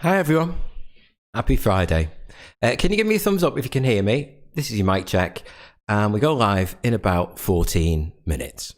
Hi everyone. Happy Friday. Can you give me a thumbs up if you can hear me? This is your mic check, and we go live in about 14 minutes.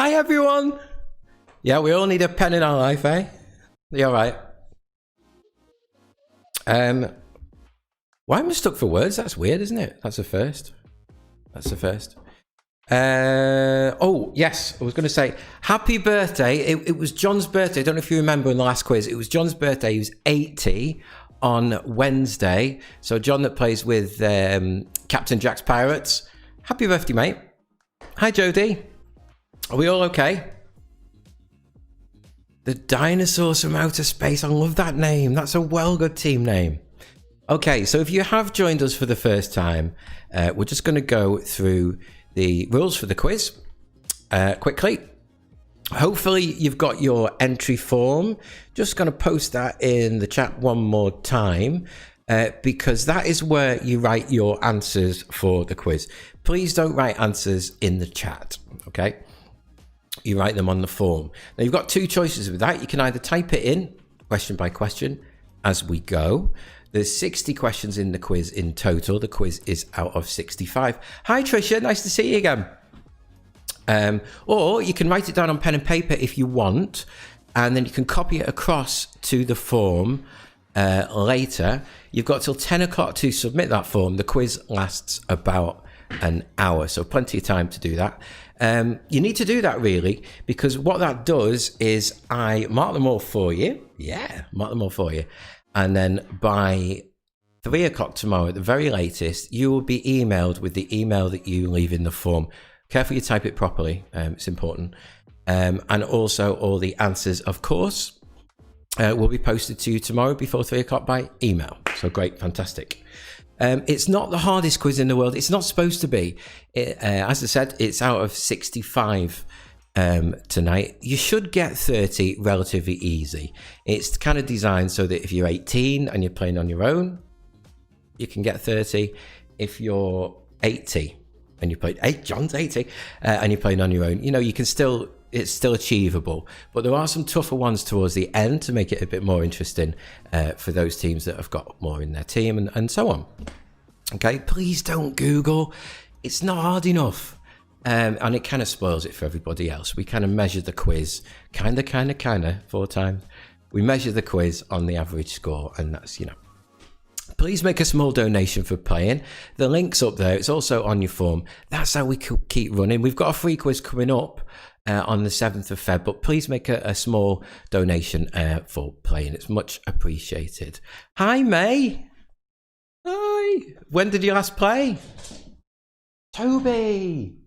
Hi, everyone. Yeah, we all need a pen in our life, eh? You all right? Why am I stuck for words? That's weird, isn't it? That's the first. That's the first. Oh, yes. I was going to say, happy birthday. It was John's birthday. I don't know if you remember in the last quiz. It was John's birthday. He was 80 on Wednesday. So John that plays with Captain Jack's Pirates. Happy birthday, mate. Hi, Jodie. Are we all okay? The Dinosaurs from Outer Space. I love that name. That's a well-good team name. Okay, so if you have joined us for the first time, we're just going to go through the rules for the quiz quickly. Hopefully you've got your entry form. Just going to post that in the chat one more time because that is where you write your answers for the quiz. Please don't write answers in the chat, okay? You write them on the form. Now you've got two choices with that. You can either type it in question by question as we go. There's 60 questions in the quiz in total. The quiz is out of 65. Hi, Trisha. Nice to see you again. Or you can write it down on pen and paper if you want, and then you can copy it across to the form later. You've got till 10 o'clock to submit that form. The quiz lasts about an hour, so plenty of time to do that. You need to do that really, because what that does is I mark them all for you. Yeah, mark them all for you. And then by 3 o'clock tomorrow, at the very latest, you will be emailed with the email that you leave in the form. Careful you type it properly. It's important. And also all the answers, of course, will be posted to you tomorrow before 3 o'clock by email. So great, fantastic. It's not the hardest quiz in the world. It's not supposed to be. As I said, it's out of 65 tonight. You should get 30 relatively easy. It's kind of designed so that if you're 18 and you're playing on your own, you can get 30. If you're 80 and you play, hey, John's 80, and you're playing on your own, you know, you can still, it's still achievable. But there are some tougher ones towards the end to make it a bit more interesting for those teams that have got more in their team and so on. Okay, please don't Google. It's not hard enough. And it kind of spoils it for everybody else. We kind of measure the quiz, kind of, 4 times. We measure the quiz on the average score, and that's, you know. Please make a small donation for playing. The link's up there. It's also on your form. That's how we keep running. We've got a free quiz coming up on the 7th of Feb, but please make a small donation for playing. It's much appreciated. Hi, May. Hi. When did you last play? Toby.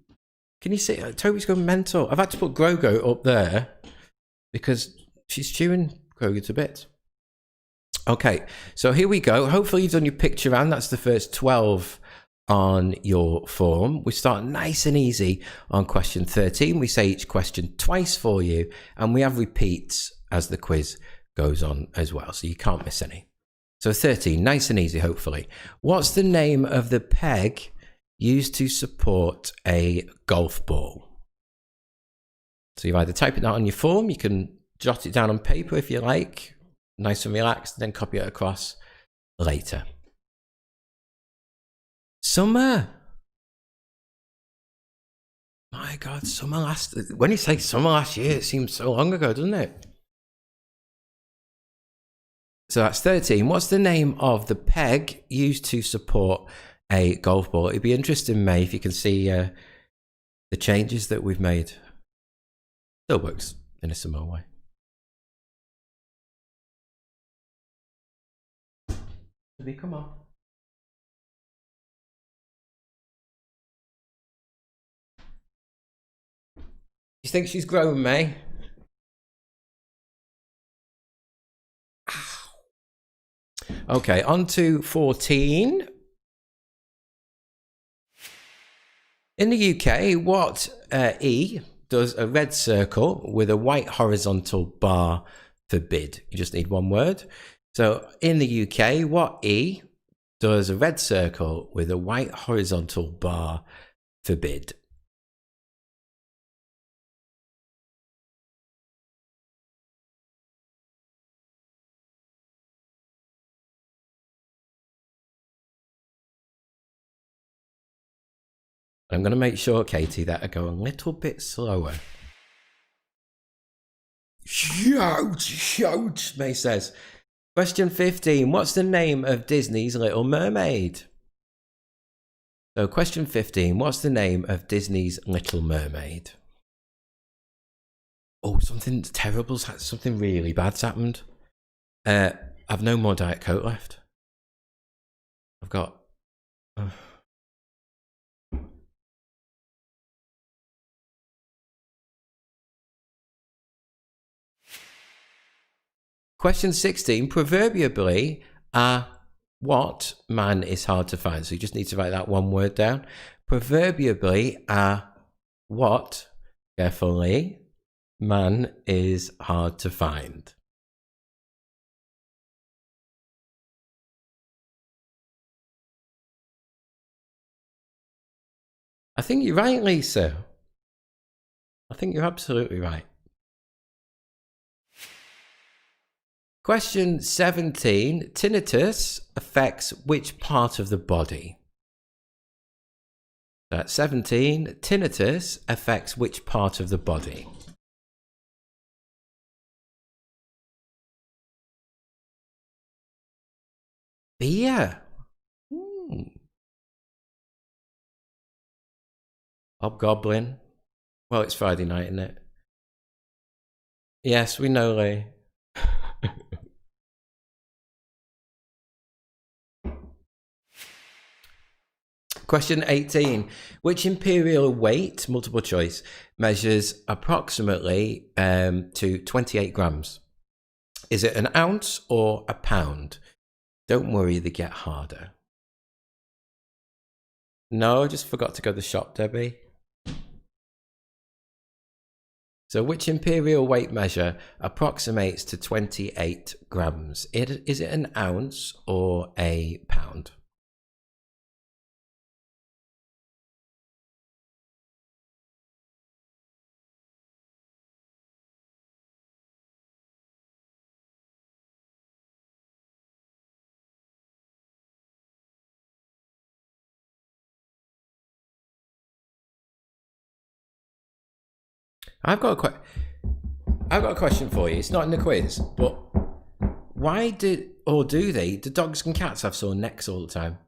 Can you see? Toby's going mental. I've had to put Grogo up there because she's chewing Grogu to bits. Okay, so here we go. Hopefully you've done your picture round. That's the first 12 on your form. We start nice and easy on question 13. We say each question twice for you, and we have repeats as the quiz goes on as well, so you can't miss any. So 13, nice and easy, hopefully. What's the name of the peg used to support a golf ball? So you either type it out on your form, you can jot it down on paper if you like, nice and relaxed, then copy it across later. Summer. My God, summer last... When you say summer last year, it seems so long ago, doesn't it? So that's 13. What's the name of the peg used to support a golf ball? It'd be interesting, May, if you can see the changes that we've made. Still works in a similar way. Come on. You think she's grown, May? Okay, on to 14. In the UK, what E does a red circle with a white horizontal bar forbid? You just need one word. So in the UK, what E does a red circle with a white horizontal bar forbid? I'm going to make sure, Katie, that I go a little bit slower Huge, May says. Question 15. What's the name of Disney's Little Mermaid? So question 15. What's the name of Disney's Little Mermaid? Oh, something terrible's happened. Something really bad's happened. I've no more Diet Coke left. I've got... Question 16. Proverbially, what man is hard to find? So you just need to write that one word down. Proverbially, what, carefully, man is hard to find. I think you're right, Lisa. I think you're absolutely right. Question 17. Tinnitus affects which part of the body? That's 17. Tinnitus affects which part of the body? Beer. Hobgoblin. Well, it's Friday night, isn't it? Yes, we know, Lee. Question 18. Which imperial weight, multiple choice, measures approximately to 28 grams? Is it an ounce or a pound? Don't worry, they get harder. No, I just forgot to go to the shop, Debbie. So which imperial weight measure approximates to 28 grams? Is it an ounce or a pound? I've got a question for you. It's not in the quiz, but why do dogs and cats have sore necks all the time?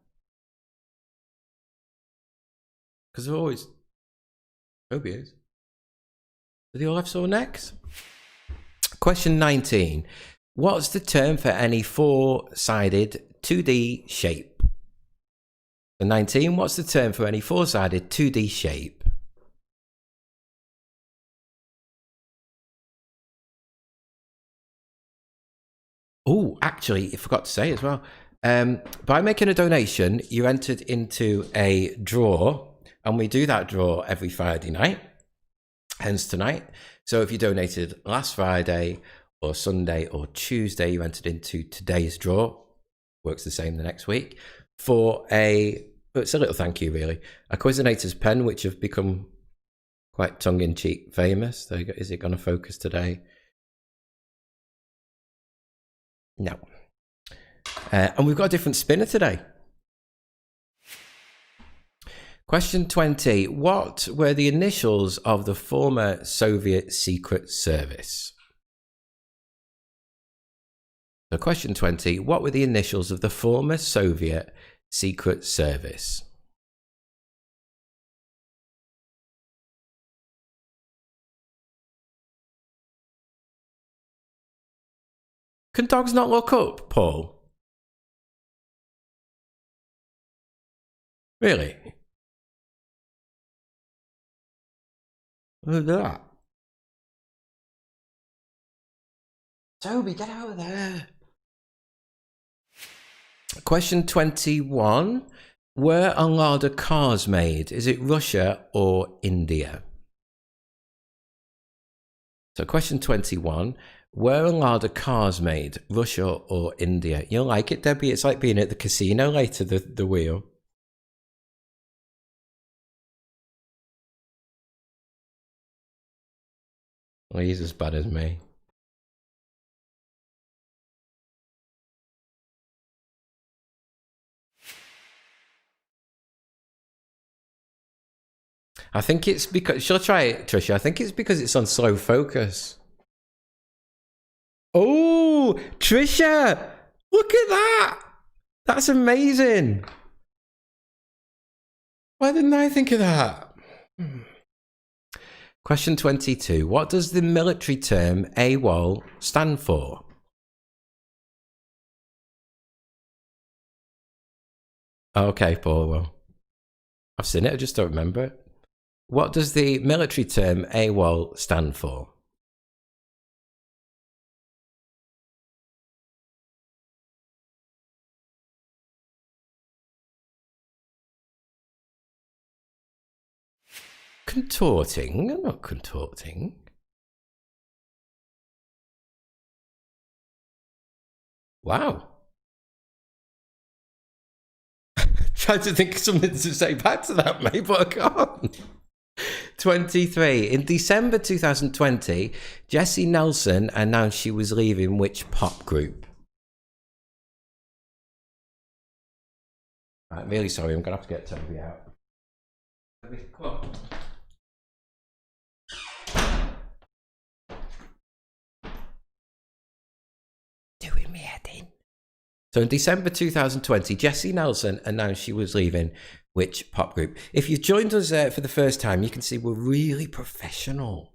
Because they're always phobias. Do they all have sore necks? Question 19. What's the term for any four-sided 2D shape? So 19. What's the term for any four-sided 2D shape? Oh, actually, I forgot to say as well. By making a donation, you entered into a draw, and we do that draw every Friday night, hence tonight. So if you donated last Friday or Sunday or Tuesday, you entered into today's draw. Works the same the next week for it's a little thank you, really. A Quizinators pen, which have become quite tongue-in-cheek famous. Is it going to focus today? No. And we've got a different spinner today. Question 20. What were the initials of the former Soviet Secret Service? So question 20. What were the initials of the former Soviet Secret Service? Can dogs not look up, Paul? Really? Look at that. Toby, get out of there. Question 21. Where are Lada cars made? Is it Russia or India? So question 21. Where are Lada cars made? Russia or India? You'll like it, Debbie. It's like being at the casino later, the wheel. Well, he's as bad as me. I think it's because... Shall I try it, Trisha? I think it's because it's on slow focus. Oh, Trisha, look at that. That's amazing. Why didn't I think of that? Question 22. What does the military term AWOL stand for? Okay, Paul, well, I've seen it, I just don't remember it. What does the military term AWOL stand for? Contorting? I'm not contorting. Wow. Trying to think of something to say back to that, mate, but I can't. 23. In December 2020, Jessie Nelson announced she was leaving which pop group? I'm really sorry, I'm going to have to get Toby out. Come on. Doing me head in. So in December 2020, Jessie Nelson announced she was leaving which pop group? If you've joined us for the first time, you can see we're really professional.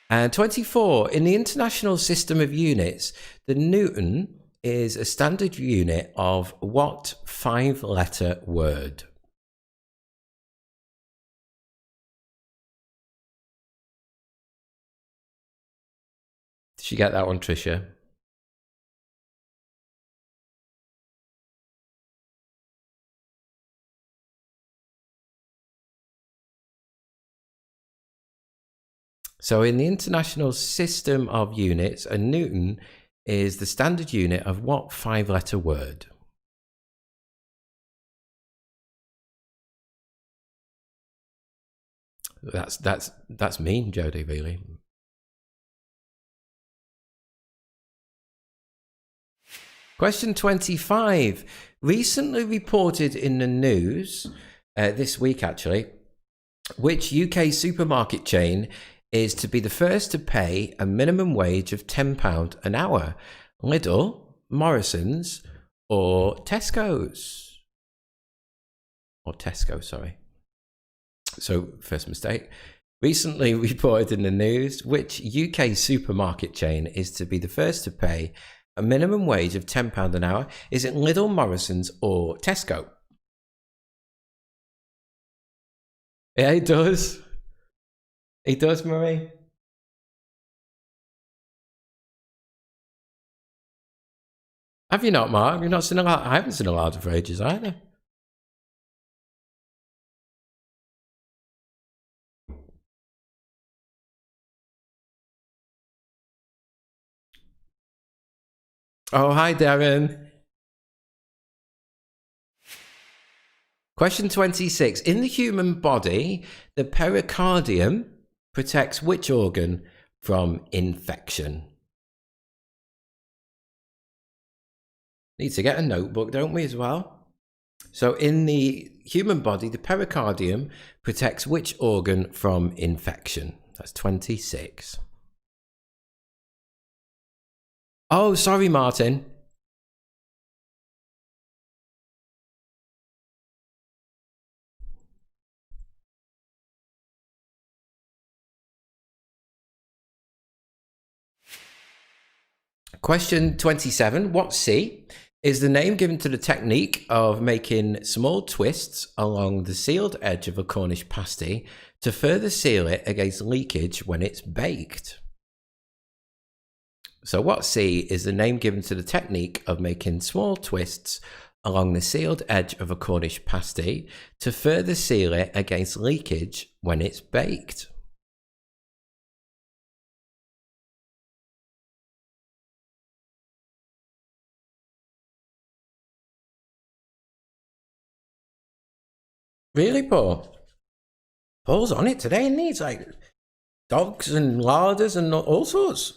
And 24, in the International System of Units, the Newton is a standard unit of what 5-letter word? Did you get that one, Tricia? So in the International System of Units, a Newton is the standard unit of what 5-letter word? That's mean, Jodie, really. Question 25. Recently reported in the news, this week actually, which UK supermarket chain is to be the first to pay a minimum wage of £10 an hour? Lidl, Morrison's, or Tesco's? Or Tesco, sorry. So, first mistake. Recently reported in the news, which UK supermarket chain is to be the first to pay a minimum wage of £10 an hour? Is it Lidl, Morrison's, or Tesco? Yeah, it does. It does, Marie. Have you not, Mark? You've not seen a lot. I haven't seen a lot for ages either. Oh, hi, Darren. Question 26. In the human body, the pericardium protects which organ from infection? Need to get a notebook, don't we, as well? So in the human body, the pericardium protects which organ from infection? That's 26. Oh, sorry, Martin. Question 27. What C is the name given to the technique of making small twists along the sealed edge of a Cornish pasty to further seal it against leakage when it's baked? So what C is the name given to the technique of making small twists along the sealed edge of a Cornish pasty to further seal it against leakage when it's baked? Really, Paul? Paul's on it today, and he's like dogs and larders and all sorts.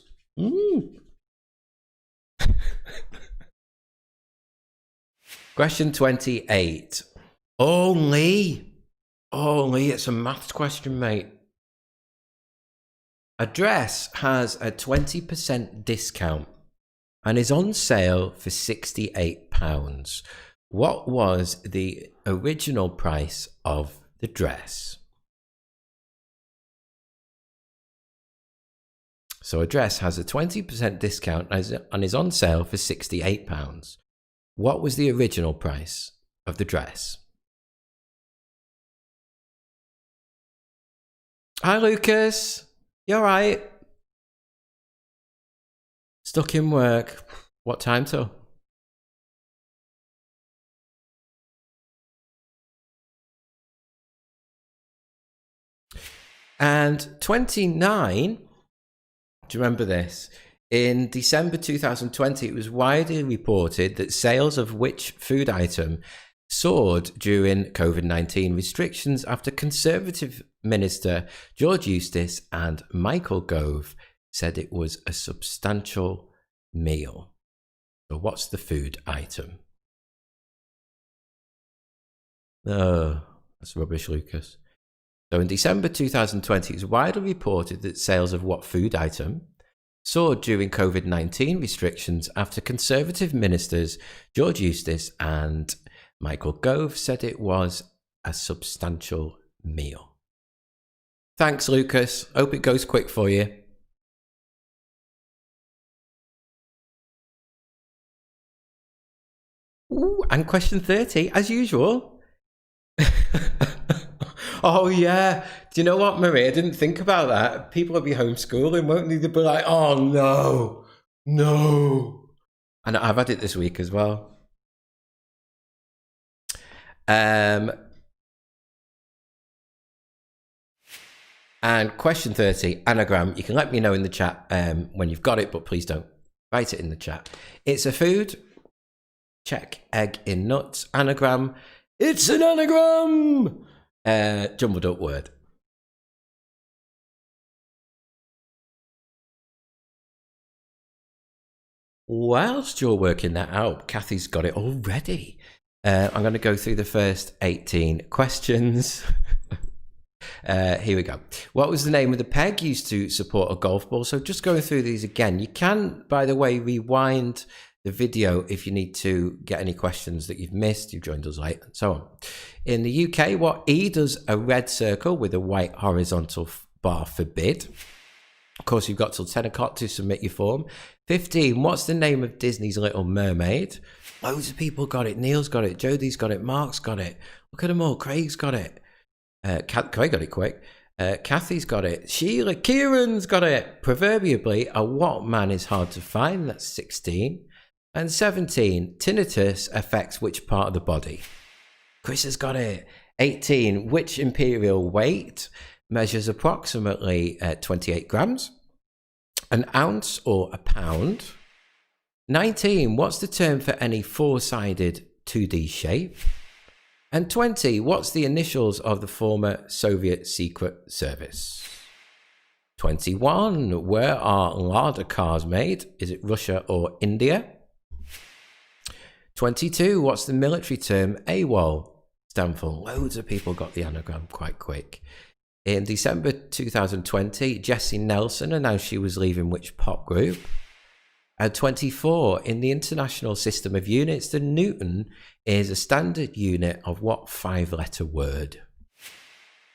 Question 28. Only it's a maths question, mate. A dress has a 20% discount and is on sale for £68. What was the original price of the dress? So a dress has a 20% discount and is on sale for £68. What was the original price of the dress? Hi, Lucas. You all right? Stuck in work. What time till? And 29, do you remember this? In December 2020, it was widely reported that sales of which food item soared during COVID-19 restrictions after Conservative Minister George Eustice and Michael Gove said it was a substantial meal. So what's the food item? Oh, that's rubbish, Lucas. So in December 2020, it was widely reported that sales of what food item soared during COVID-19 restrictions after Conservative ministers George Eustice and Michael Gove said it was a substantial meal. Thanks, Lucas. Hope it goes quick for you. Ooh, and question 30, as usual. Oh, yeah. Do you know what, Marie? I didn't think about that. People will be homeschooling, won't they? They'll be like, oh, no. And I've had it this week as well. And question 30, anagram. You can let me know in the chat when you've got it, but please don't write it in the chat. It's a food. Check egg in nuts. Anagram. It's an anagram. Jumbled up word. Whilst you're working that out, Kathy's got it already. I'm going to go through the first 18 questions. Here we go. What was the name of the peg used to support a golf ball? So just going through these again. You can, by the way, rewind the video if you need to get any questions that you've missed, you've joined us late, and so on. In the UK, what E does a red circle with a white horizontal bar forbid? Of course, you've got till 10 o'clock to submit your form. 15, what's the name of Disney's Little Mermaid? Loads of people got it. Neil's got it. Jodie's got it. Mark's got it. Look at them all. Craig's got it. Craig got it quick. Kathy's got it. Sheila, Kieran's got it. Proverbially, a what man is hard to find? That's 16. And 17, tinnitus affects which part of the body? Chris has got it. 18, which imperial weight measures approximately 28 grams? An ounce or a pound? 19, what's the term for any four-sided 2D shape? And 20, what's the initials of the former Soviet Secret Service? 21, where are Lada cars made? Is it Russia or India? 22, what's the military term AWOL stand for? Loads of people got the anagram quite quick. In December 2020, Jessie Nelson announced she was leaving which pop group? At 24, in the International System of Units, the Newton is a standard unit of what 5-letter word?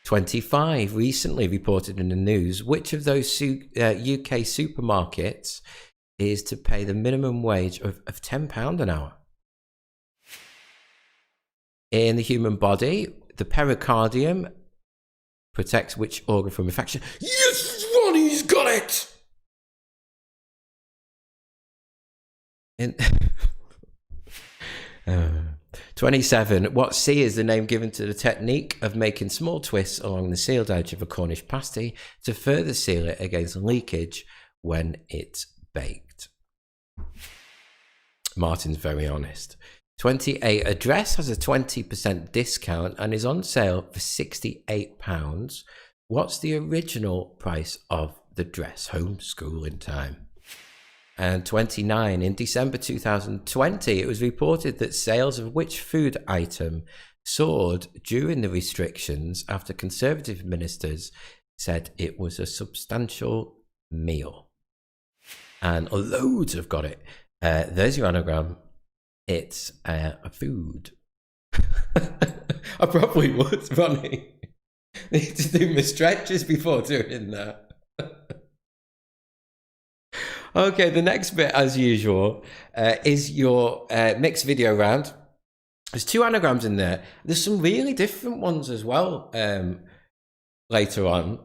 25, recently reported in the news, which of those UK supermarkets is to pay the minimum wage of £10 an hour? In the human body, the pericardium protects which organ from infection? Yes, Ronnie's got it! In 27, what C is the name given to the technique of making small twists along the sealed edge of a Cornish pasty to further seal it against leakage when it's baked? Martin's very honest. 28, a dress has a 20% discount and is on sale for £68. What's the original price of the dress? Homeschooling time. And 29, in December 2020, it was reported that sales of which food item soared during the restrictions after Conservative ministers said it was a substantial meal. And loads have got it. There's your anagram. It's a food. I probably would, Ronnie. Need to do my stretches before doing that. Okay, the next bit, as usual, is your mixed video round. There's 2 anagrams in there. There's some really different ones as well later on.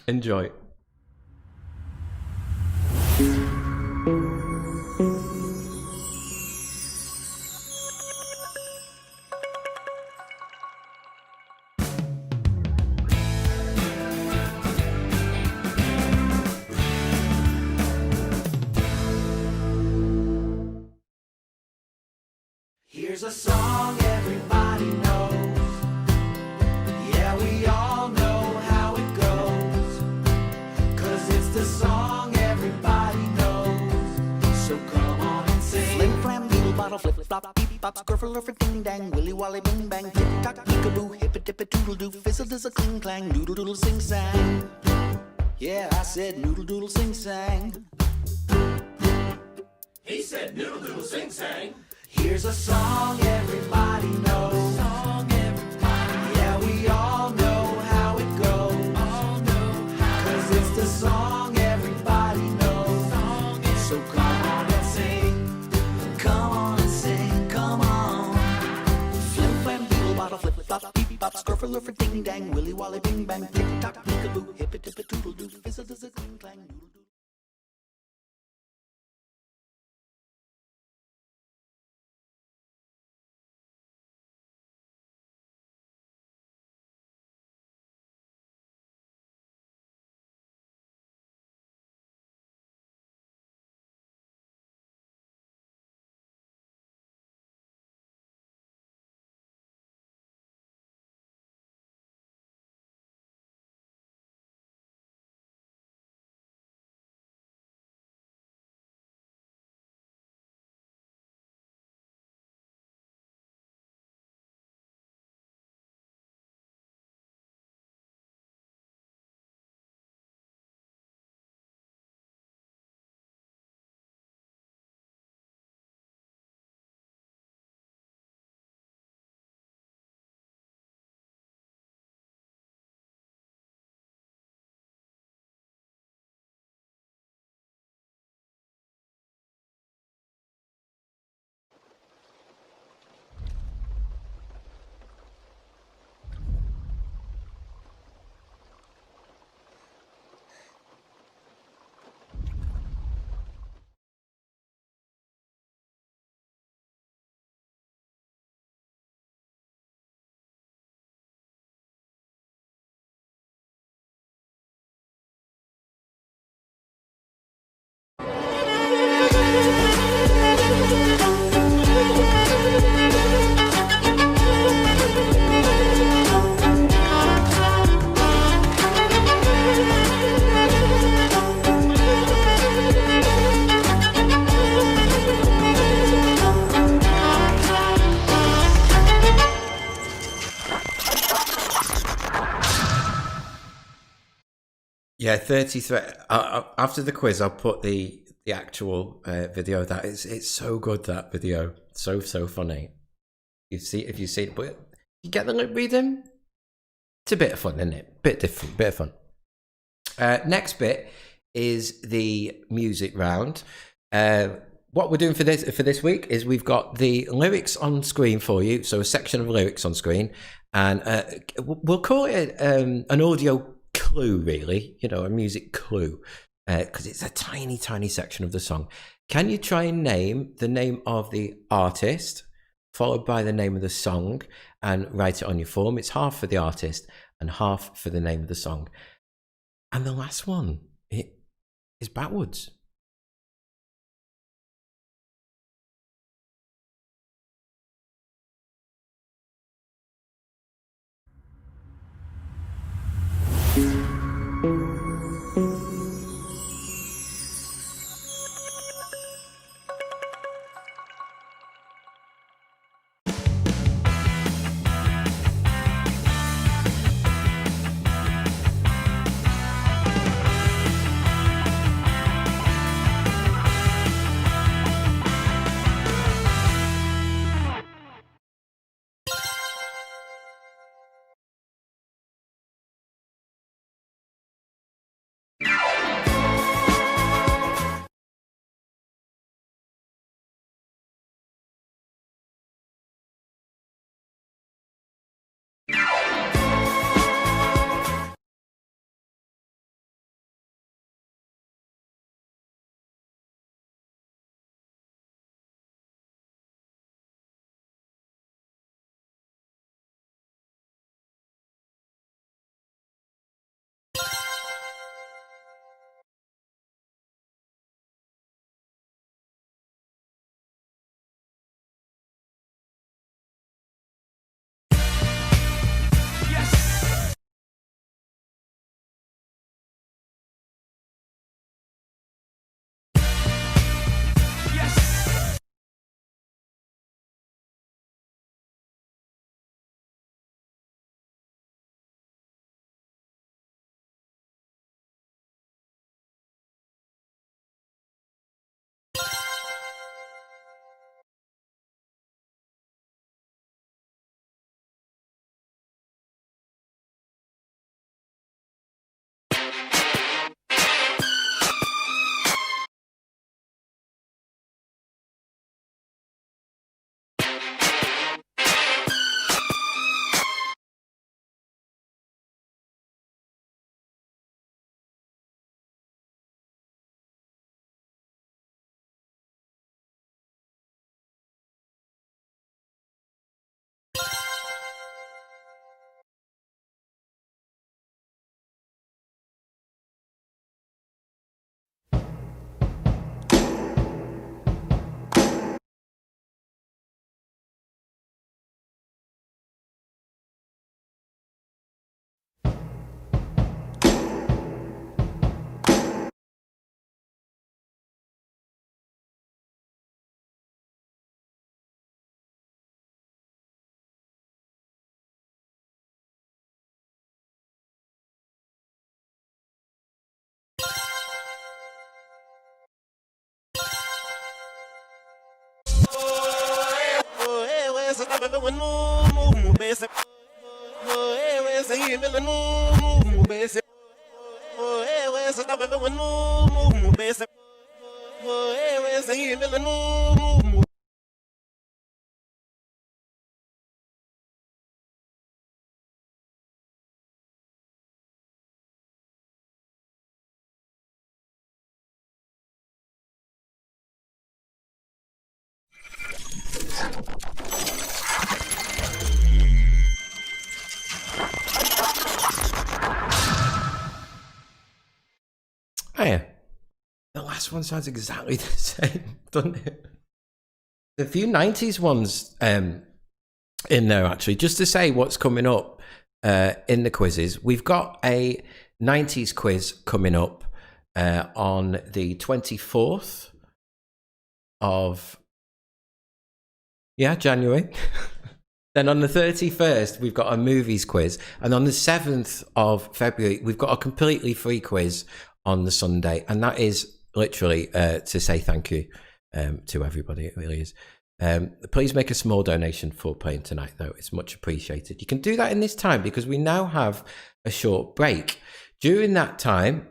Enjoy. Here's a song everybody knows. Yeah, we all know how it goes. 'Cause it's the song everybody knows. So come on and sing. Flim flam beetle bottle flip flop beep bop scruffle lurfer ding dang willy wally bing bang tick tock peekaboo hip it dip it doodle doo fizzle does a cling clang noodle doodle sing sang. Yeah, I said noodle doodle sing sang. He said noodle doodle sing sang. Here's a song everybody knows. Song everybody. Yeah, we all know how it goes. All know how. 'Cause it's the song everybody knows. Song so come on and sing. Come on and sing. Come on. Flim flam beetle bottle flip flop beep bop scruffle lurfer ding dang willy wally bing bang tick tock peekaboo hip it dip it doodle doo fizzle does a cling clang doodle doo. Yeah, 33. After the quiz, I'll put the actual video. That is, it's so good, that video. So funny. If you see it, but you get the lip reading. It's a bit of fun, isn't it? Bit different, bit of fun. Next bit is the music round. What we're doing for this week is we've got the lyrics on screen for you. So a section of lyrics on screen, and we'll call it an audio clue, really. You know, a music clue, because it's a tiny section of the song. Can you try and name the name of the artist, followed by the name of the song, and write it on your form? It's half for the artist and half for the name of the song. And the last one, it is backwards. Oh, yeah. The last one sounds exactly the same, doesn't it? A few 90s ones in there, actually. Just to say what's coming up in the quizzes, we've got a 90s quiz coming up on the 24th of January. Then on the 31st, we've got a movies quiz. And on the 7th of February, we've got a completely free quiz on the Sunday. And that is literally to say thank you to everybody. It really is. Please make a small donation for playing tonight, though. It's much appreciated. You can do that in this time because we now have a short break. During that time,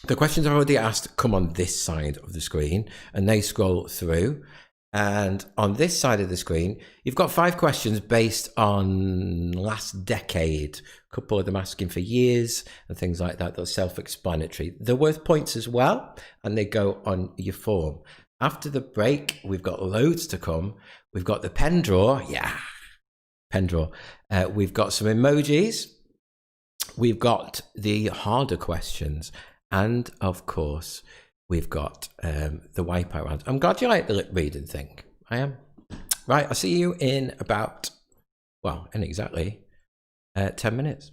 the questions I've already asked come on this side of the screen and they scroll through. And on this side of the screen, you've got 5 questions based on last decade. A couple of them asking for years and things like that. That's self-explanatory. They're worth points as well, and they go on your form. After the break, we've got loads to come. We've got the pen draw. Pen draw. We've got some emojis. We've got the harder questions. And, of course, we've got the wipeout round. I'm glad you like the lip reading thing. I am. Right, I'll see you in about, in exactly 10 minutes.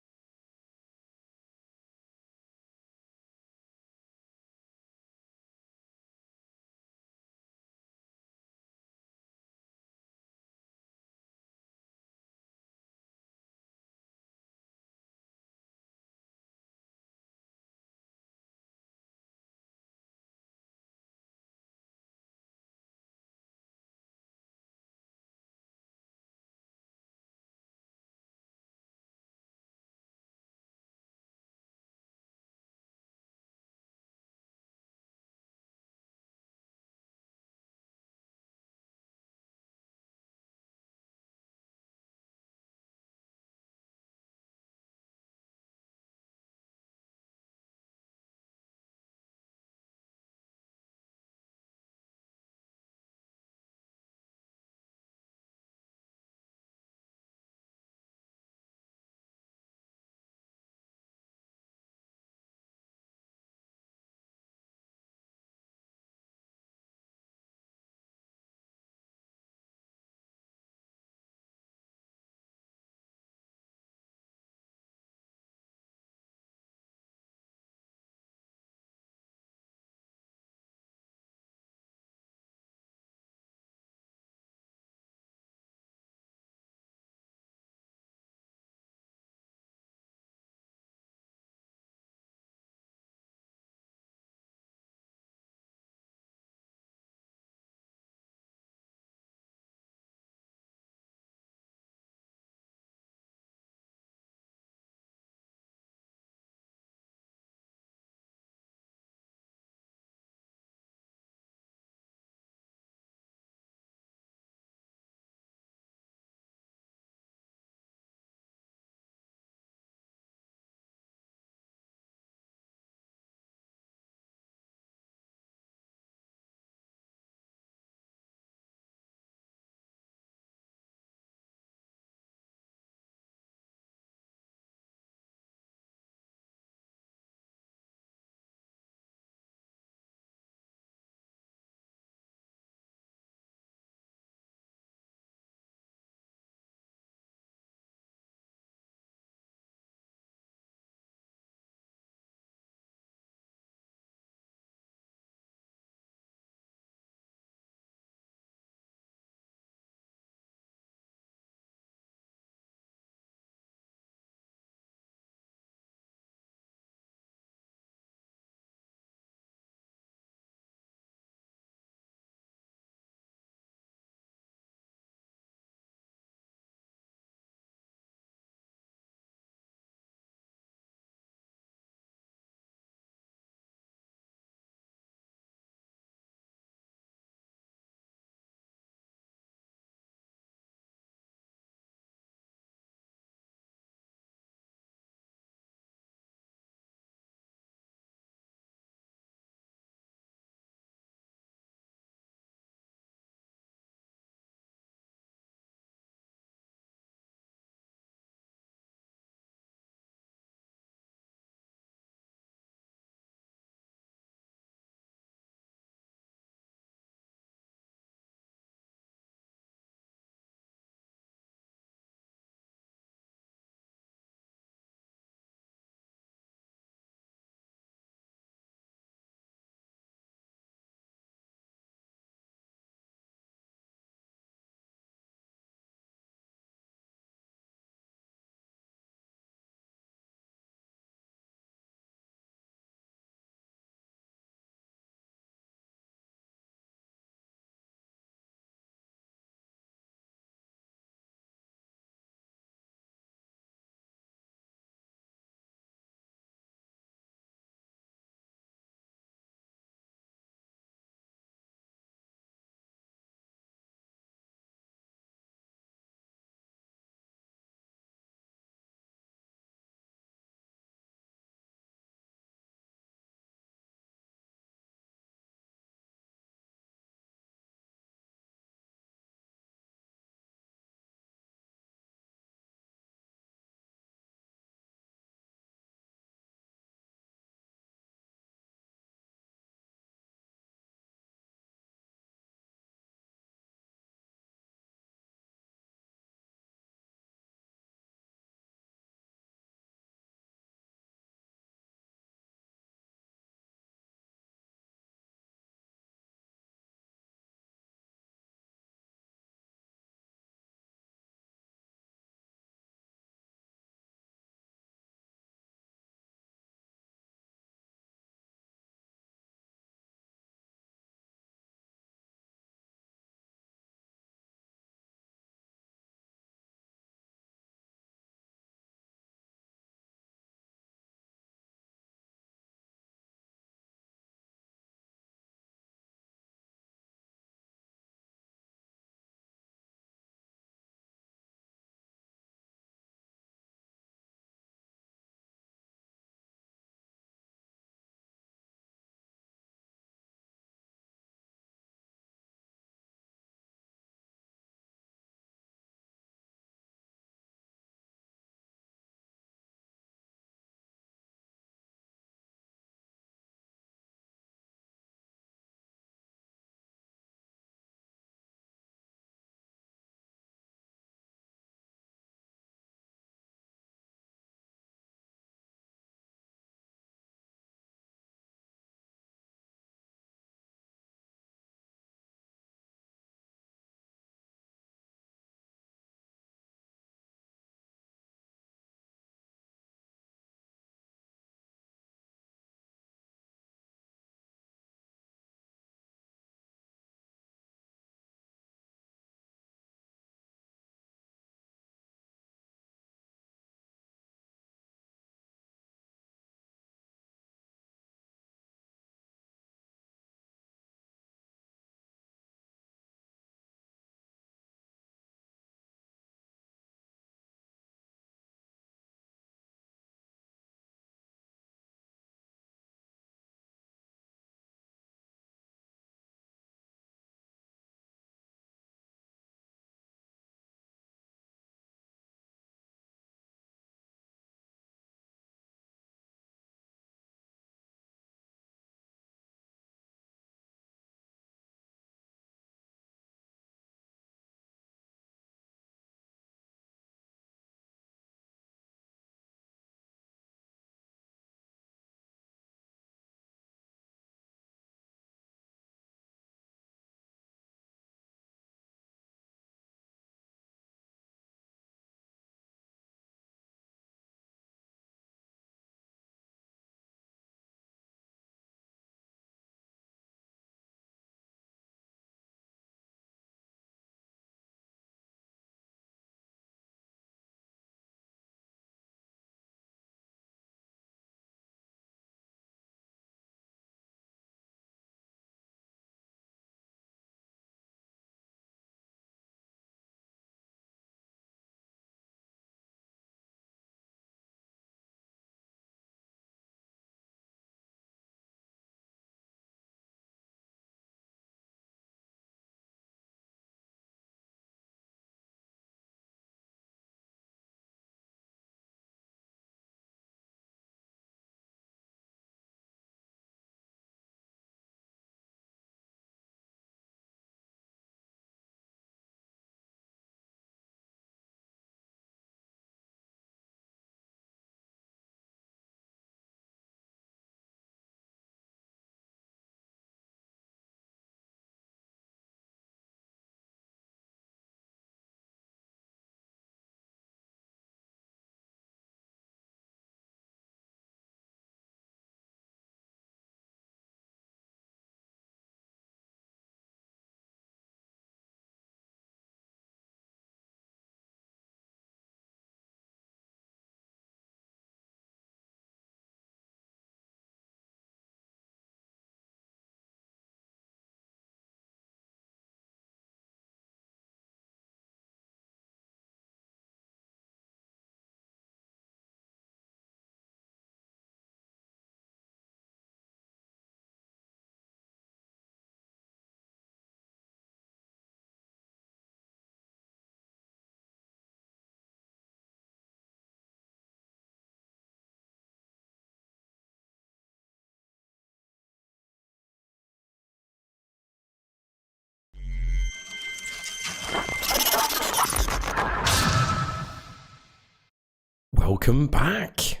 welcome back.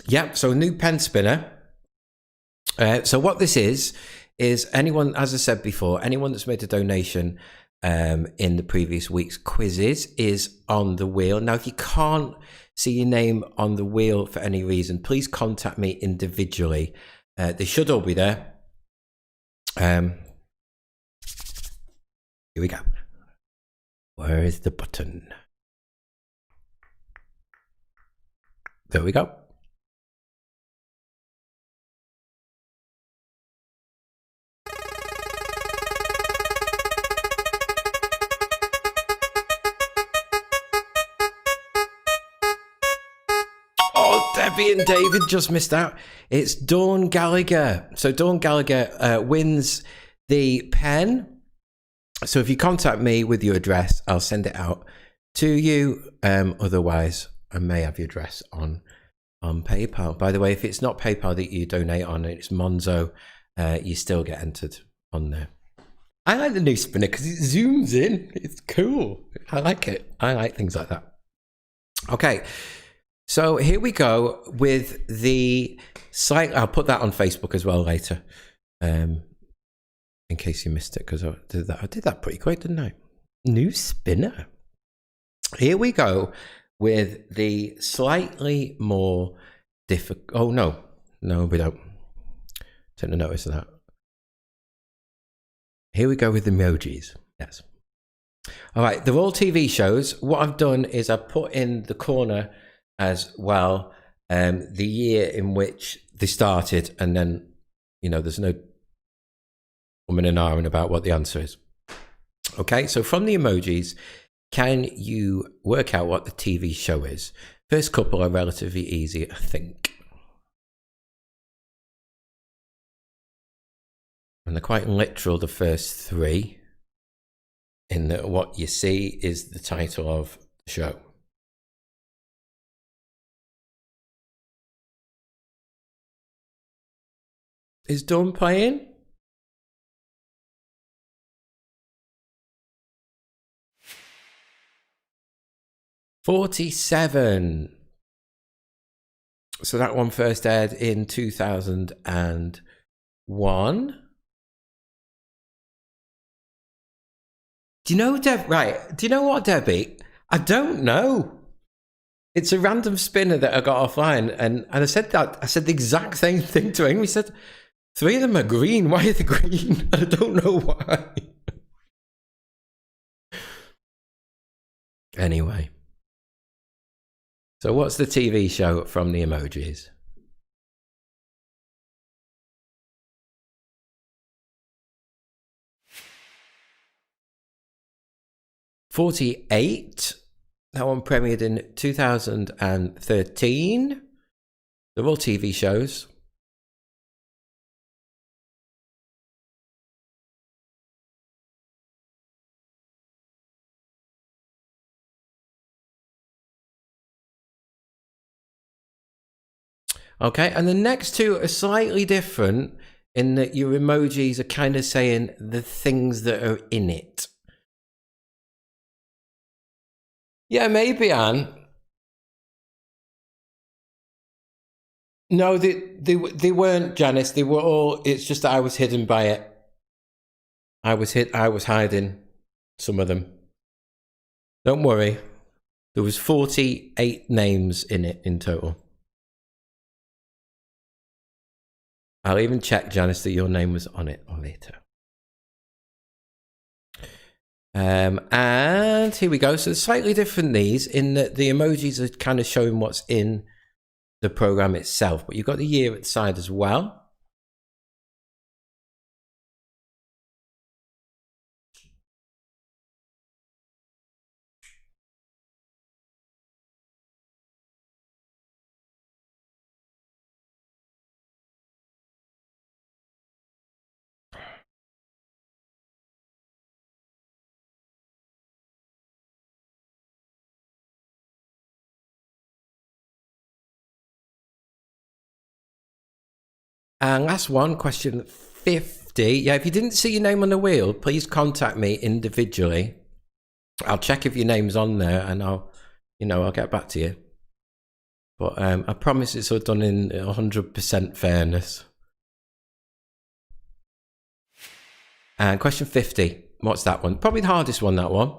Yep, so a new pen spinner. So what this is anyone, as I said before, anyone that's made a donation in the previous week's quizzes is on the wheel. Now, if you can't see your name on the wheel for any reason, please contact me individually. They should all be there. Here we go. Where is the button? There we go. Oh, Debbie and David just missed out. It's Dawn Gallagher. So Dawn Gallagher wins the pen. So if you contact me with your address, I'll send it out to you. Otherwise, I may have your address on PayPal. By the way, if it's not PayPal that you donate on, it's Monzo, you still get entered on there. I like the new spinner because it zooms in. It's cool. I like it. I like things like that. Okay. So here we go with the site. I'll put that on Facebook as well later, in case you missed it, because I did that pretty quick, didn't I? New spinner. Here we go with the slightly more difficult. Oh no, we don't. Tend to notice that. Here we go with emojis. Yes. All right. They're all TV shows. What I've done is I've put in the corner as well the year in which they started, and then there's no woman and ahhing about what the answer is. Okay, so from the emojis, can you work out what the TV show is? First couple are relatively easy, I think, and they're quite literal, the first three, in that what you see is the title of the show. Is Dawn playing? '47. So that one first aired in 2001. Do you know, Deb? Right. Do you know what, Debbie? I don't know. It's a random spinner that I got offline, and I said that. I said the exact same thing to him. He said, 3 of them are green. Why are they green? I don't know why. Anyway. So what's the TV show from the emojis? '48. That one premiered in 2013. They're all TV shows. Okay, and the next two are slightly different in that your emojis are kind of saying the things that are in it. Yeah, maybe, Anne. No, they weren't, Janice. They were all. It's just that I was hidden by it. I was hiding some of them. Don't worry. There was 48 names in it in total. I'll even check, Janice, that your name was on it later. And here we go. So slightly different these in that the emojis are kind of showing what's in the program itself, but you've got the year at the side as well. And last one, question 50. Yeah, if you didn't see your name on the wheel, please contact me individually. I'll check if your name's on there, and I'll get back to you. But I promise it's all done in 100% fairness. And question 50. What's that one? Probably the hardest one, that one.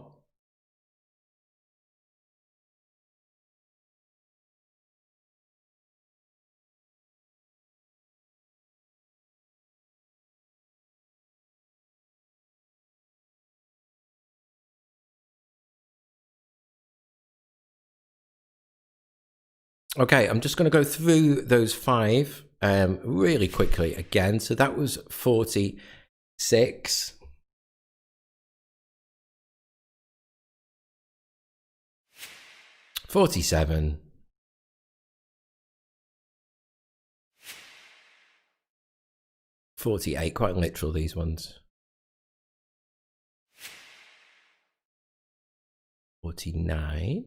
Okay, I'm just going to go through those 5 really quickly again. So that was 46. 47. 48, quite literal, these ones. 49.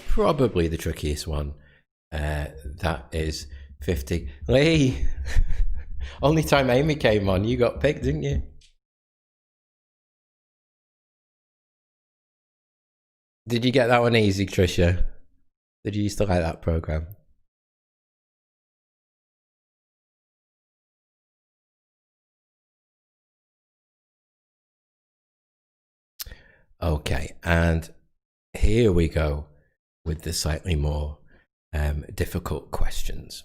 Probably the trickiest one. That is 50. Lee, only time Amy came on, you got picked, didn't you? Did you get that one easy, Trisha? Did you used to like that program? Okay, and here we go with the slightly more difficult questions.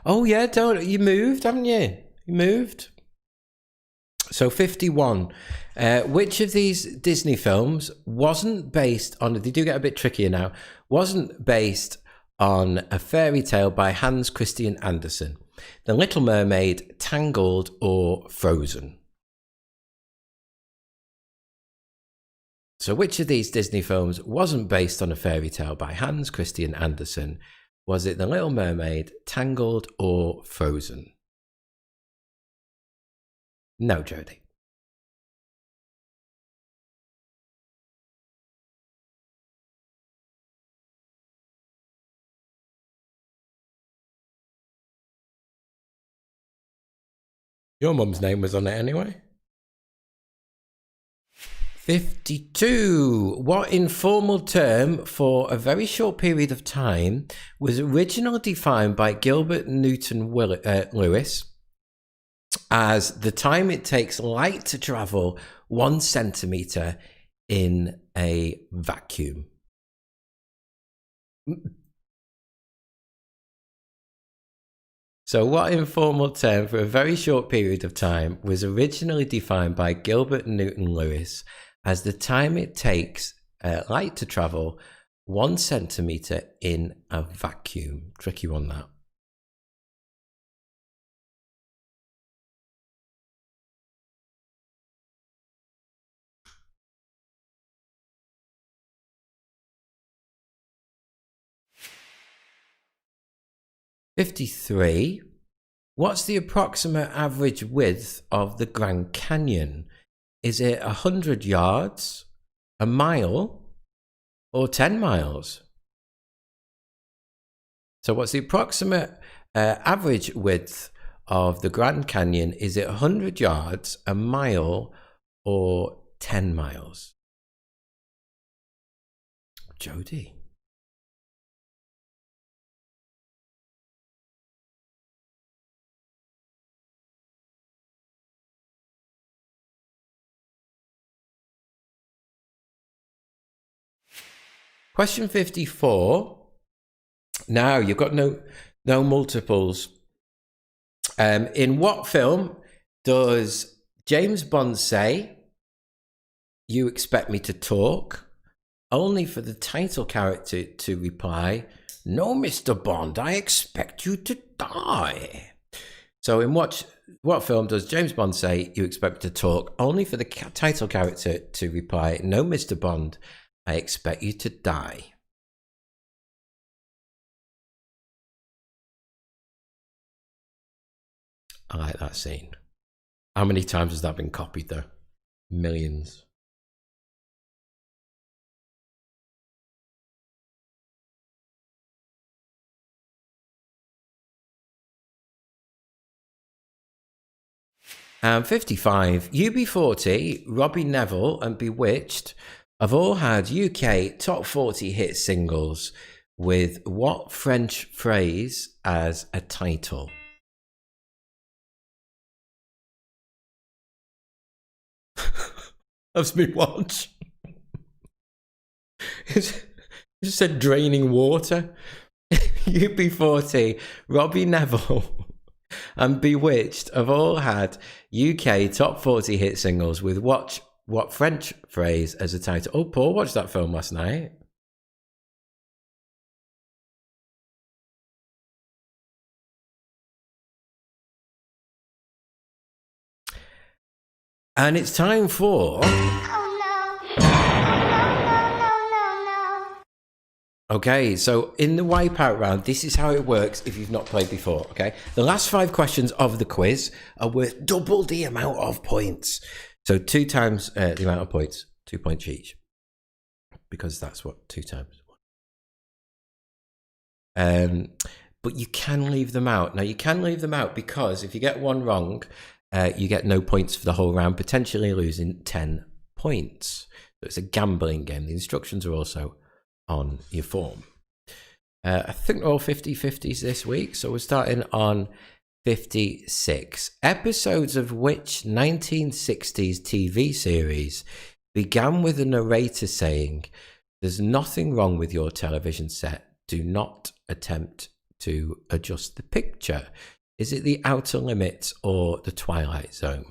Oh yeah, you moved, haven't you? You moved. So 51. Which of these Disney films wasn't based on? They do get a bit trickier now. Wasn't based on a fairy tale by Hans Christian Andersen? The Little Mermaid, Tangled, or Frozen? So which of these Disney films wasn't based on a fairy tale by Hans Christian Andersen? Was it The Little Mermaid, Tangled, or Frozen? No, Jodie. Your mum's name was on it anyway. 52. What informal term for a very short period of time was originally defined by Gilbert Newton Lewis as the time it takes light to travel 1 centimeter in a vacuum? So, what informal term for a very short period of time was originally defined by Gilbert Newton Lewis as the time it takes light to travel 1 centimeter in a vacuum? Tricky one, that. $53. What's the approximate average width of the Grand Canyon? Is it 100 yards, a mile, or 10 miles? So what's the approximate average width of the Grand Canyon? Is it 100 yards, a mile, or 10 miles? Jodie. Question 54. Now you've got no multiples. In what film does James Bond say, "You expect me to talk," only for the title character to reply, "No, Mr. Bond, I expect you to die"? So in what film does James Bond say, "You expect me to talk," only for the title character to reply, "No, Mr. Bond, I expect you to die"? I like that scene. How many times has that been copied though? Millions. 55. UB40, Robbie Neville, and Bewitched have all had UK top 40 hit singles with what French phrase as a title? That's me watch. It just said draining water. UB40, Robbie Neville, and Bewitched have all had UK top 40 hit singles with what French phrase as a title? Oh, Paul watched that film last night. And it's time for... Okay, so in the wipeout round, this is how it works if you've not played before, okay? The last 5 questions of the quiz are worth double the amount of points. So 2 times the amount of points, 2 points each. Because that's what 2 times 1. But you can leave them out. Now, you can leave them out because if you get one wrong, you get no points for the whole round, potentially losing 10 points. So it's a gambling game. The instructions are also on your form. I think we're all 50-50s this week, so we're starting on 56. Episodes of which 1960s TV series began with a narrator saying, "There's nothing wrong with your television set. Do not attempt to adjust the picture"? Is it The Outer Limits or The Twilight Zone?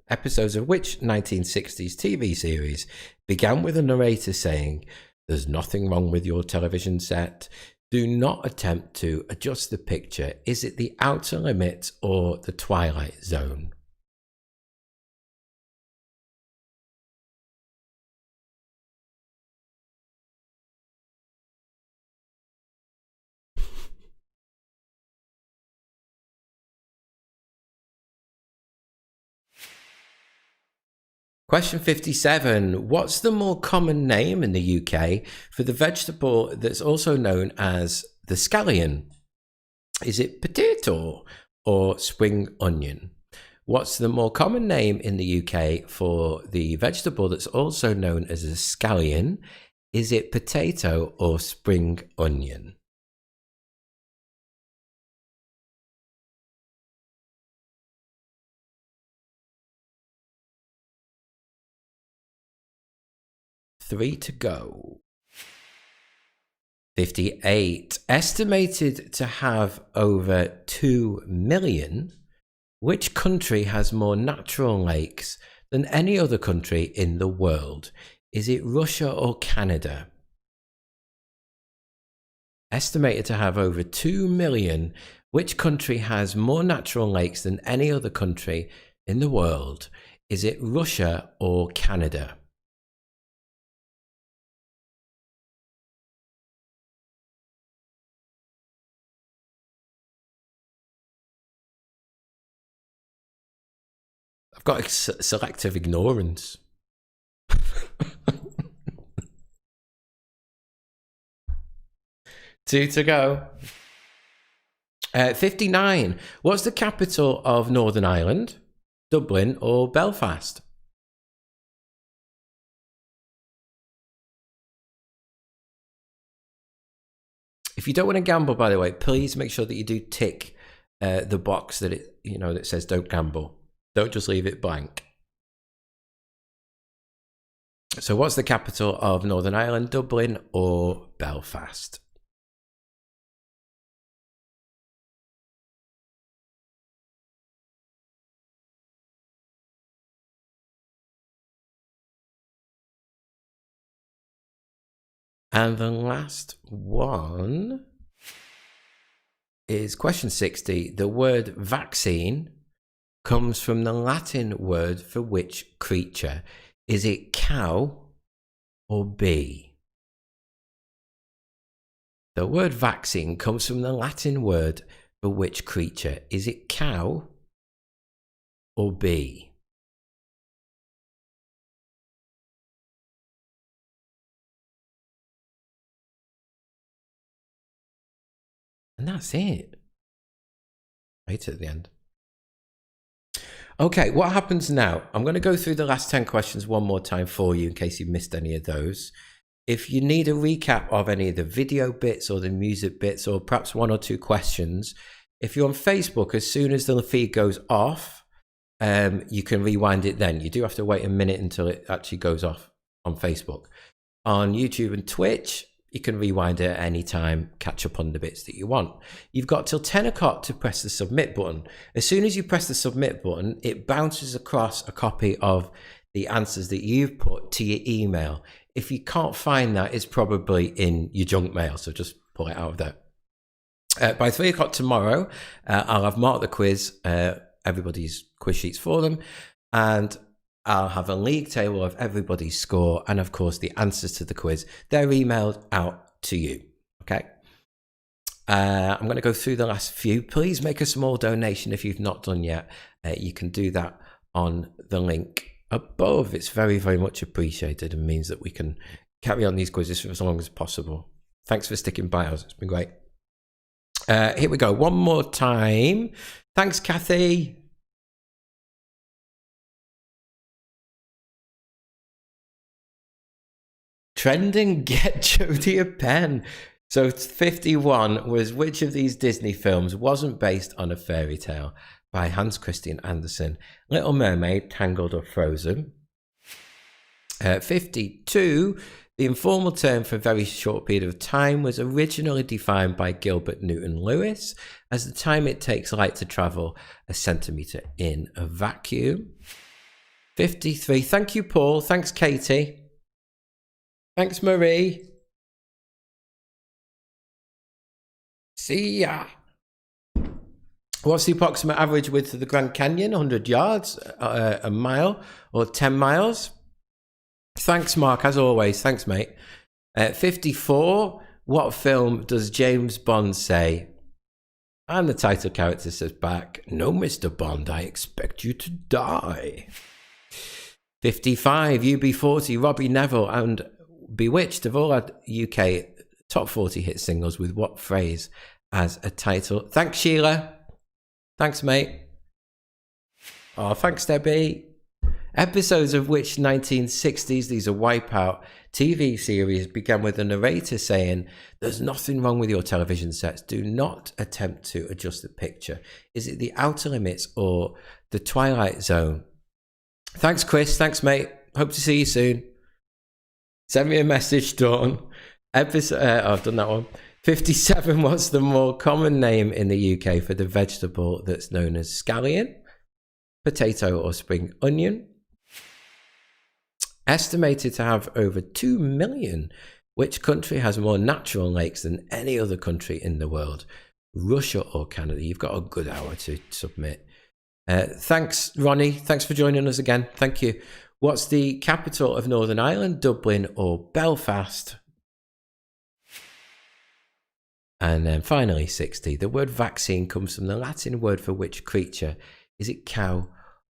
Episodes of which 1960s TV series began with a narrator saying, "There's nothing wrong with your television set. Do not attempt to adjust the picture"? Is it The Outer Limits or The Twilight Zone? Question 57. What's the more common name in the UK for the vegetable that's also known as the scallion? Is it potato or spring onion? What's the more common name in the UK for the vegetable that's also known as a scallion? Is it potato or spring onion? Three to go. 58. Estimated to have over 2 million, which country has more natural lakes than any other country in the world? Is it Russia or Canada? Estimated to have over 2 million, which country has more natural lakes than any other country in the world? Is it Russia or Canada? I've got selective ignorance. 2 to go. 59. What's the capital of Northern Ireland? Dublin or Belfast? If you don't want to gamble, by the way, please make sure that you do tick the box that that says "Don't gamble." Don't just leave it blank. So, what's the capital of Northern Ireland? Dublin or Belfast? And the last one is question 60. The word vaccine comes from the Latin word for which creature? Is it cow or bee? The word vaccine comes from the Latin word for which creature? Is it cow or bee? And that's it. Right at the end. Okay, what happens now? I'm going to go through the last 10 questions one more time for you in case you missed any of those. If you need a recap of any of the video bits or the music bits or perhaps one or two questions, if you're on Facebook, as soon as the feed goes off, you can rewind it then. You do have to wait a minute until it actually goes off on Facebook. On YouTube and Twitch, you can rewind it at any time, catch up on the bits that you want. You've got till 10 o'clock to press the submit button. As soon as you press the submit button, it bounces across a copy of the answers that you've put to your email. If you can't find that, it's probably in your junk mail, so just pull it out of there. By 3 o'clock tomorrow, I'll have marked the quiz, everybody's quiz sheets for them, and I'll have a league table of everybody's score and, of course, the answers to the quiz. They're emailed out to you, okay? I'm going to go through the last few. Please make a small donation if you've not done yet. You can do that on the link above. It's very, very much appreciated and means that we can carry on these quizzes for as long as possible. Thanks for sticking by us. It's been great. Here we go. One more time. Thanks, Kathy. Trending, get Jodie a pen. So 51 was which of these Disney films wasn't based on a fairy tale by Hans Christian Andersen? Little Mermaid, Tangled or Frozen? 52, the informal term for a very short period of time was originally defined by Gilbert Newton Lewis as the time it takes light to travel a centimetre in a vacuum. 53, thank you, Paul. Thanks, Katie. Thanks, Marie. See ya. What's the approximate average width of the Grand Canyon? 100 yards, a mile, or 10 miles? Thanks, Mark, as always. Thanks, mate. 54. What film does James Bond say? And the title character says back, "No, Mr. Bond, I expect you to die." 55. UB40, Robbie Neville and Bewitched have all had UK top 40 hit singles with what phrase as a title? Thanks, Sheila. Thanks, mate. Oh, thanks, Debbie. Episodes of which 1960s, these are Wipeout, TV series began with a narrator saying, "There's nothing wrong with your television sets. Do not attempt to adjust the picture." Is it The Outer Limits or The Twilight Zone? Thanks, Chris. Thanks, mate. Hope to see you soon. Send me a message, Dawn. I've done that one. 57, what's the more common name in the UK for the vegetable that's known as scallion, potato or spring onion? Estimated to have over 2 million. Which country has more natural lakes than any other country in the world? Russia or Canada? You've got a good hour to submit. Thanks, Ronnie. Thanks for joining us again. Thank you. What's the capital of Northern Ireland? Dublin or Belfast? And then finally, 60. The word vaccine comes from the Latin word for which creature? Is it cow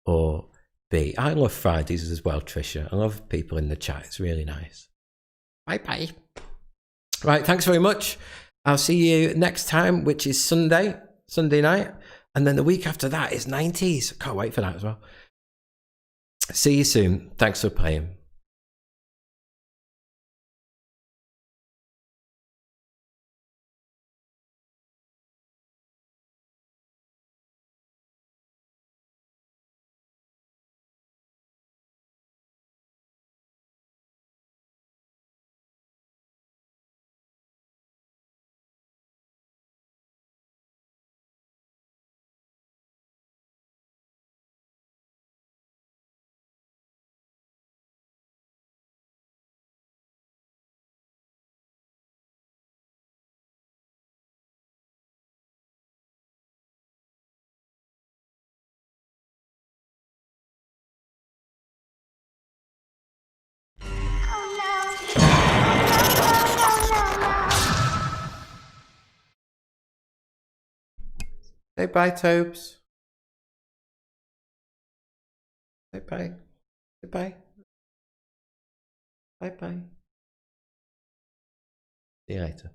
or bee? I love Fridays as well, Tricia. I love people in the chat. It's really nice. Bye-bye. Right, thanks very much. I'll see you next time, which is Sunday night. And then the week after that is 90s. Can't wait for that as well. See you soon. Thanks for playing. Say bye, Tobes. Say bye. Say bye. Bye-bye. See you later.